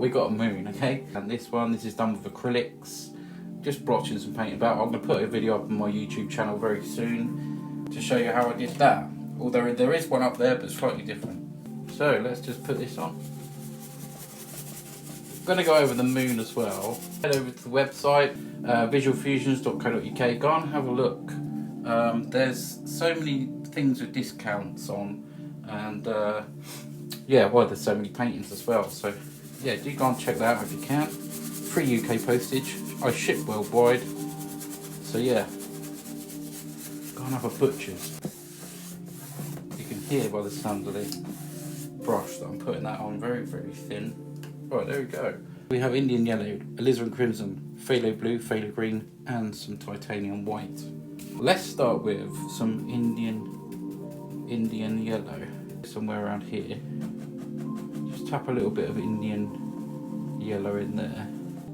We got a moon, okay? And this is done with acrylics, just blotching some paint about. I'm going to put a video up on my YouTube channel very soon to show you how I did that. Although there is one up there, but slightly different. So let's just put this on. I'm going to go over the moon as well. Head over to the website, visualfusions.co.uk. Go and have a look. There's so many things with discounts on, and yeah, well, there's so many paintings as well. So yeah, do go and check that out if you can. Free UK postage. I ship worldwide. So yeah, go and have a butcher's. You can hear by the sound of the brush that I'm putting that on very, very thin. Right, there we go. We have Indian yellow, alizarin crimson, phthalo blue, phthalo green, and some titanium white. Let's start with some Indian yellow, somewhere around here. Just tap a little bit of Indian yellow in there.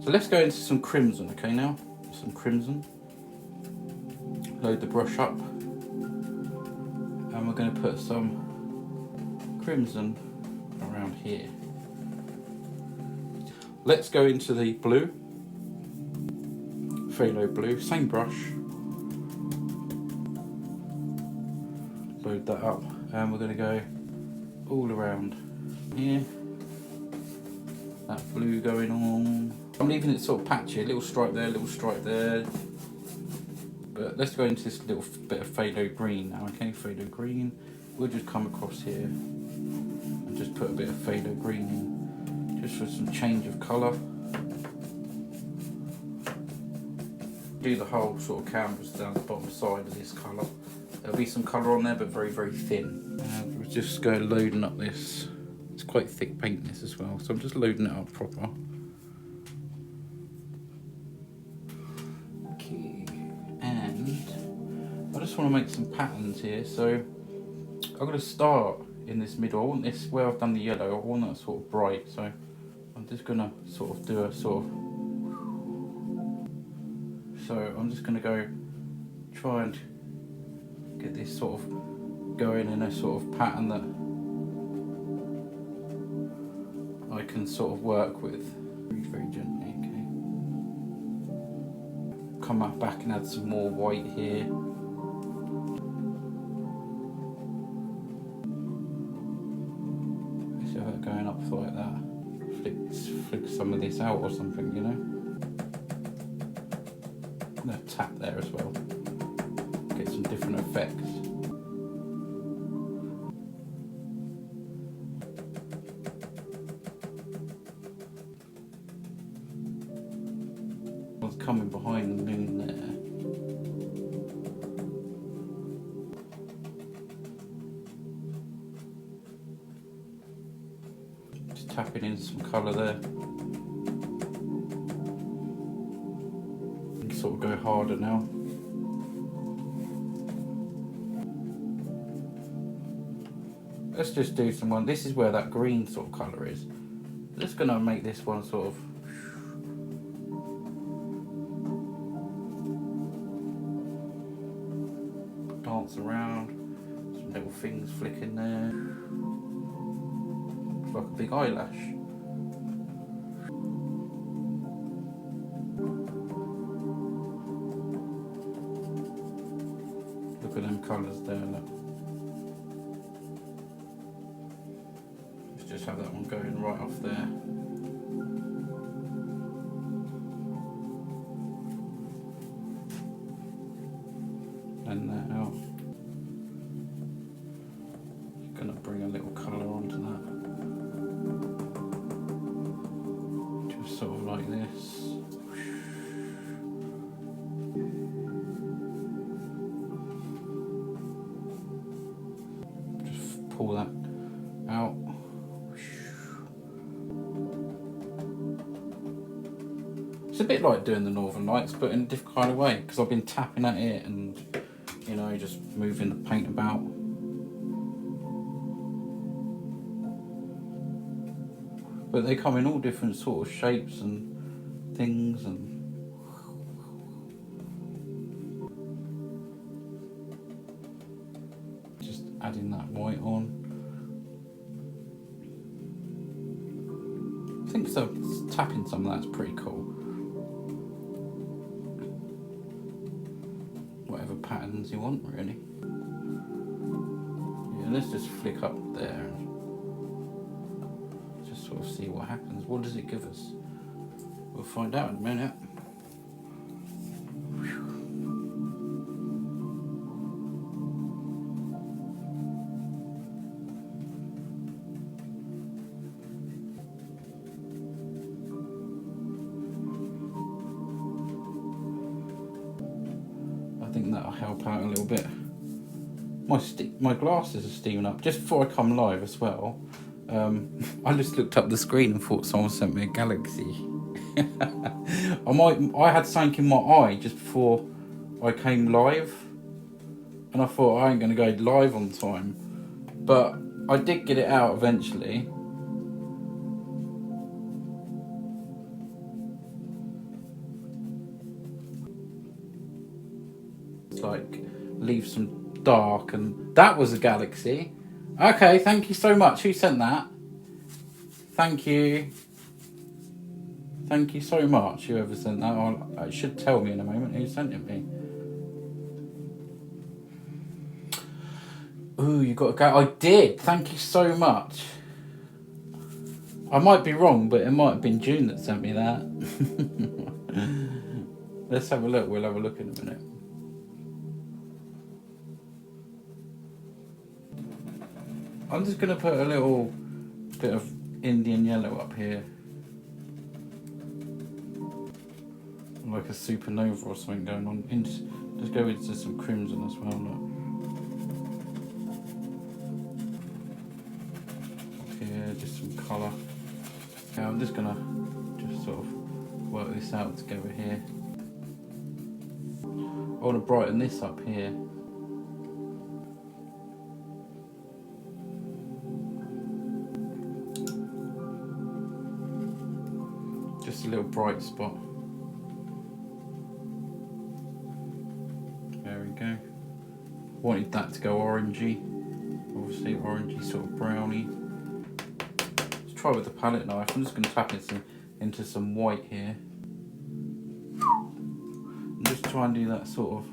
So let's go into some crimson, okay now? Some crimson. Load the brush up. And we're going to put some crimson around here. Let's go into the blue. Phthalo blue, same brush. Load that up. And we're going to go all around here. That blue going on. I'm leaving it sort of patchy, a little stripe there, a little stripe there. But let's go into this little bit of phthalo green now, okay? Phthalo green. We'll just come across here and just put a bit of phthalo green in, just for some change of colour. Do the whole sort of canvas down the bottom side of this colour. There'll be some colour on there, but very, very thin. And we'll just go loading up this. It's quite thick paint this as well, so I'm just loading it up proper. Okay, and I just want to make some patterns here, so I'm going to start in this middle. I want this, where I've done the yellow, I want that sort of bright, so I'm just going to sort of do a sort of, so I'm just going to go try and get this sort of going in a sort of pattern that I can sort of work with very, very gently. Okay. Come back and add some more white here. So that going up like that. Flick some of this out or something, you know. I'm gonna tap there as well. Get some different effects. What's coming behind the moon there? Just tapping in some colour there. And sort of go harder now. Let's just do some one. This is where that green sort of colour is. I'm just going to make this one sort of dance around. Some little things flicking there. Looks like a big eyelash. Look at them colours there, look. Let's just have that one going right off there. And that out. Just gonna bring a little colour onto that. Just sort of like this. Just pull that out. It's a bit like doing the Northern Lights, but in a different kind of way, because I've been tapping at it and, you know, just moving the paint about. But they come in all different sort of shapes and things, and just adding that white on. I think think so. Tapping some of that's pretty cool. Whatever patterns you want, really. Yeah, let's just flick up there and just sort of see what happens. What does it give us? We'll find out in a minute. I think that'll help out a little bit. My glasses are steaming up. Just before I come live as well, I just looked up the screen and thought someone sent me a galaxy. I had something in my eye just before I came live, and I thought I ain't gonna go live on time, but I did get it out eventually. It's like leave some dark, and that was a galaxy. Okay, thank you so much. Who sent that? Thank you. Thank you so much, whoever sent that. It should tell me in a moment who sent it me. Ooh, you got to go. I did. Thank you so much. I might be wrong, but it might have been June that sent me that. Let's have a look. We'll have a look in a minute. I'm just going to put a little bit of Indian yellow up here. Like a supernova or something going on. Just go into some crimson as well. Look. Here, just some colour. Yeah, I'm just going to just sort of work this out together here. I want to brighten this up here. Just a little bright spot. There we go. Wanted that to go orangey. Obviously orangey sort of browny. Let's try with the palette knife. I'm just going to tap it into some white here. And just try and do that sort of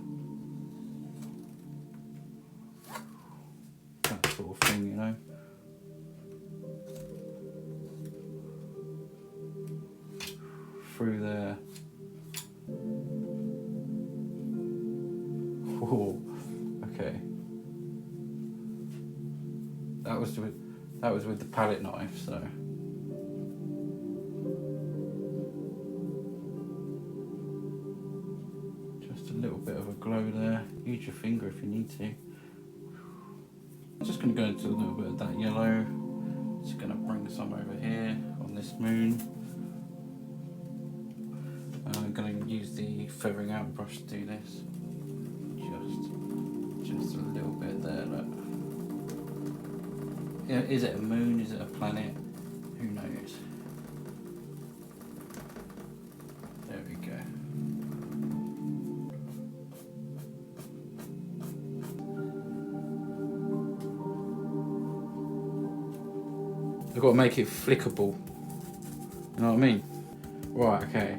thing, you know. Through there. Oh, okay. That was with the palette knife, so. Just a little bit of a glow there. Use your finger if you need to. I'm just going to go into a little bit of that yellow. Just going to bring some over here on this moon. I'm going to use the feathering out brush to do this. Just a little bit there. Look. Yeah, is it a moon? Is it a planet? Who knows? There we go. I've got to make it flickable. You know what I mean? Right, okay.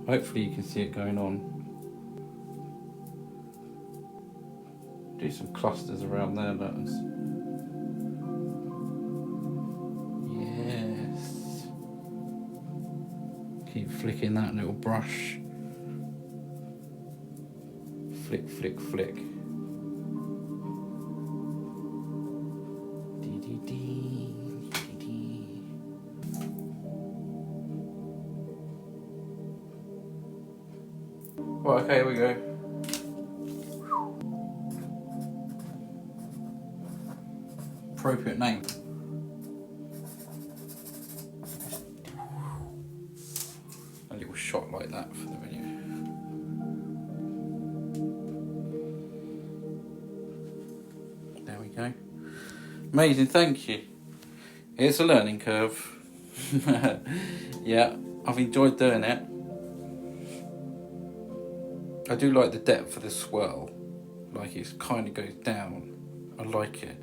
Hopefully you can see it going on. Do some clusters around there, buttons. Yes. Keep flicking that little brush. Flick, flick, flick. Right, okay, here we go. Appropriate name. A little shot like that for the video. There we go. Amazing, thank you. It's a learning curve. Yeah, I've enjoyed doing it. I do like the depth of the swirl, like it kind of goes down. I like it.